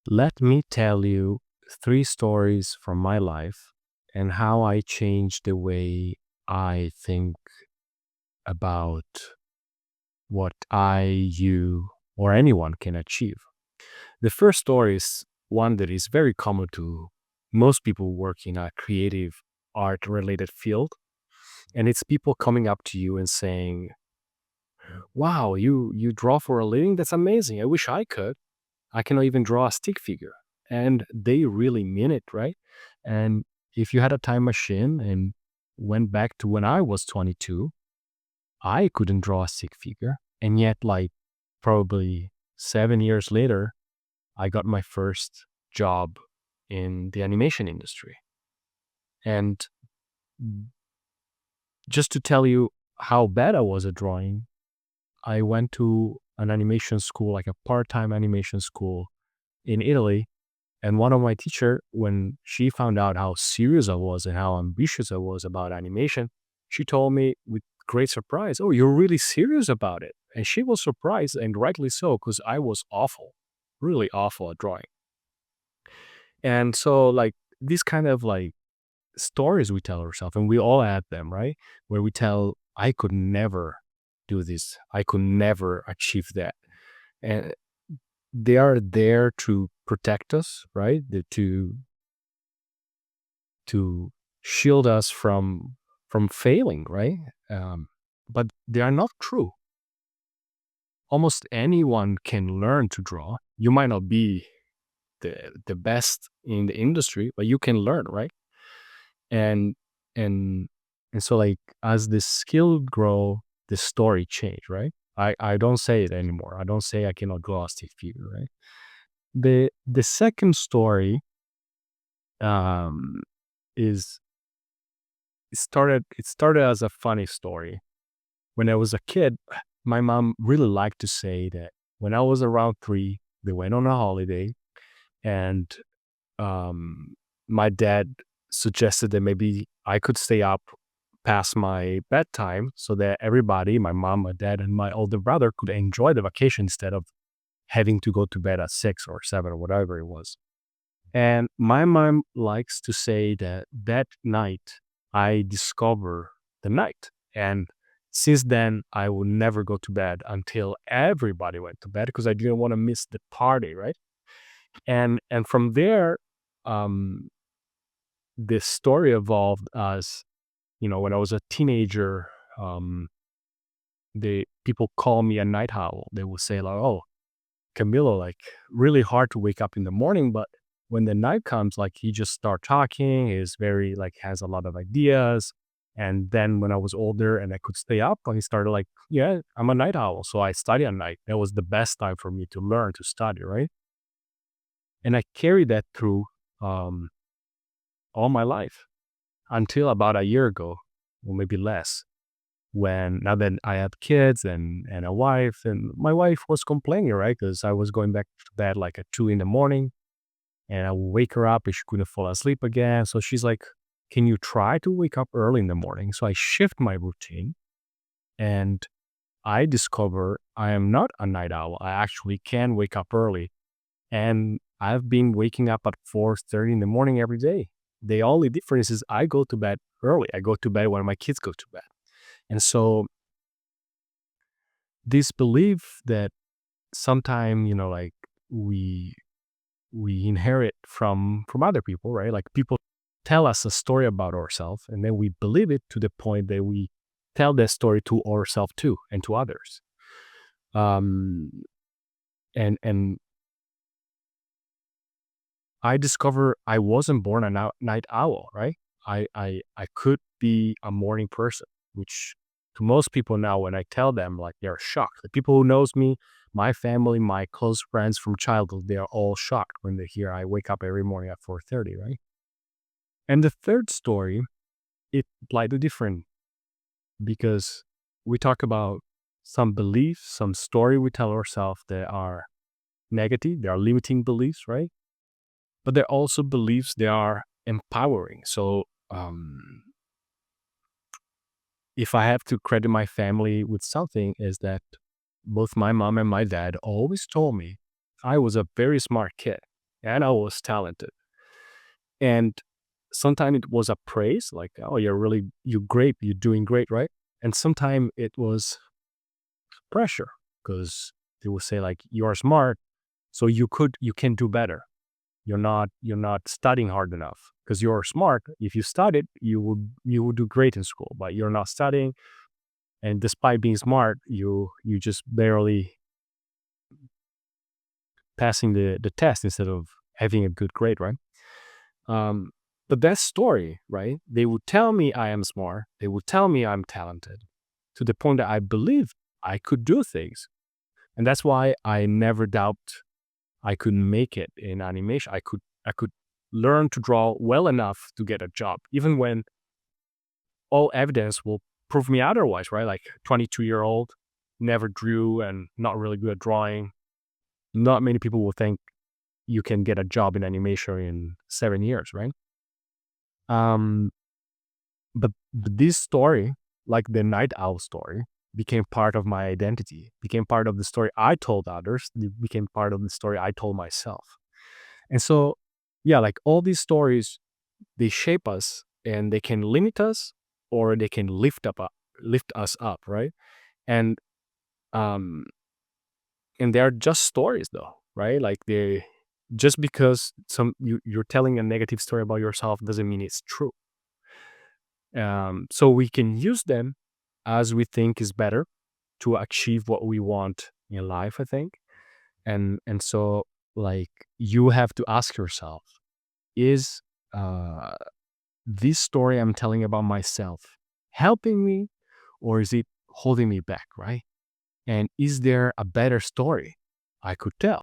Let me tell you three stories from my life and how I changed the way I think about what you, or anyone can achieve. The first story is one that is very common to most people work in a creative art related field. And it's people coming up to you and saying, "Wow, you draw for a living? That's amazing. I wish I could. I cannot even draw a stick figure." And they really mean it, right? And if you had a time machine and went back to when I was 22, I couldn't draw a stick figure. And yet, like, probably 7 years later, I got my first job in the animation industry. And just to tell you how bad I was at drawing, I went to an animation school, like a part time animation school in Italy. And one of my teacher, when she found out how serious I was and how ambitious I was about animation, she told me with great surprise, "Oh, you're really serious about it." And she was surprised, and rightly so, because I was awful, really awful at drawing. And so, like, these kind of like stories we tell ourselves, and we all add them, right? Where we tell, "I could never do this. I could never achieve that." And they are there to protect us, right? To shield us from failing, right? But they are not true. Almost anyone can learn to draw. You might not be the best in the industry, but you can learn, right? And and and so, like, as the skill grow, the story change, right? I don't say it anymore. I don't say I cannot draw a stick figure, right? The second story um is it started as a funny story. When I was a kid, my mom really liked to say that when I was around 3, they went on a holiday, and um, my dad suggested that maybe I could stay up past my bedtime so that everybody, my mom, my dad, and my older brother, could enjoy the vacation instead of having to go to bed at 6 or 7 or whatever it was. And my mom likes to say that that night I discover the night. And since then, I would never go to bed until everybody went to bed because I didn't want to miss the party, right? And from there, um, this story evolved as, when I was a teenager. The people call me a night owl. They will say like, "Oh, Camillo, like, really hard to wake up in the morning, but when the night comes, like, he just start talking, is very like has a lot of ideas." And then when I was older and I could stay up, I started like, "Yeah, I'm a night owl." So I study at night. That was the best time for me to learn to study, right? And I carried that through um all my life until about a year ago, or maybe less, when now that I have kids and a wife, and my wife was complaining, right? Because I was going back to bed like at 2 in the morning, and I would wake her up and she couldn't fall asleep again. So she's like, "Can you try to wake up early in the morning?" So I shift my routine, and I discover I am not a night owl. I actually can wake up early. And I've been waking up at 4:30 in the morning every day. The only difference is I go to bed early. I go to bed when my kids go to bed. And so this belief that sometime, like, we we inherit from other people, right? Like, people tell us a story about ourselves, and then we believe it to the point that we tell that story to ourselves too, and to others. Um, and I discover I wasn't born a night owl, right? I could be a morning person, which to most people now, when I tell them, like, they're shocked. The people who knows me, my family, my close friends from childhood, they are all shocked when they hear I wake up every morning at 4:30, right? And the third story, it slightly different, because we talk about some beliefs, some story we tell ourselves that are negative, they are limiting beliefs, right? But they're also beliefs that are empowering. So, if I have to credit my family with something, is that both my mom and my dad always told me I was a very smart kid. and I was talented. And sometimes it was a praise, like, oh, you're great, you're doing great, right? And sometimes it was pressure because they would say like, you are smart, so you can do better. You're not studying hard enough because you're smart. If you studied, you would do great in school, but you're not studying. And despite being smart, you just barely passing the test instead of having a good grade, right? Um, but that story, right? They would tell me I am smart. They would tell me I'm talented to the point that I believe I could do things. And that's why I never doubt I could make it in animation. I could learn to draw well enough to get a job, even when all evidence will prove me otherwise, right? Like 22-year-old, never drew and not really good at drawing. Not many people will think you can get a job in animation in 7 years, right? Um, but this story, like the night owl story, became part of my identity, became part of the story I told others, it became part of the story I told myself. And so, yeah, like all these stories, they shape us and they can limit us or they can lift us up, right? And um and they're just stories though, right? Like they just because you're telling a negative story about yourself doesn't mean it's true. So we can use them as we think is better to achieve what we want in life, I think. And so like you have to ask yourself, is uh this story I'm telling about myself helping me or is it holding me back, right? And is there a better story I could tell?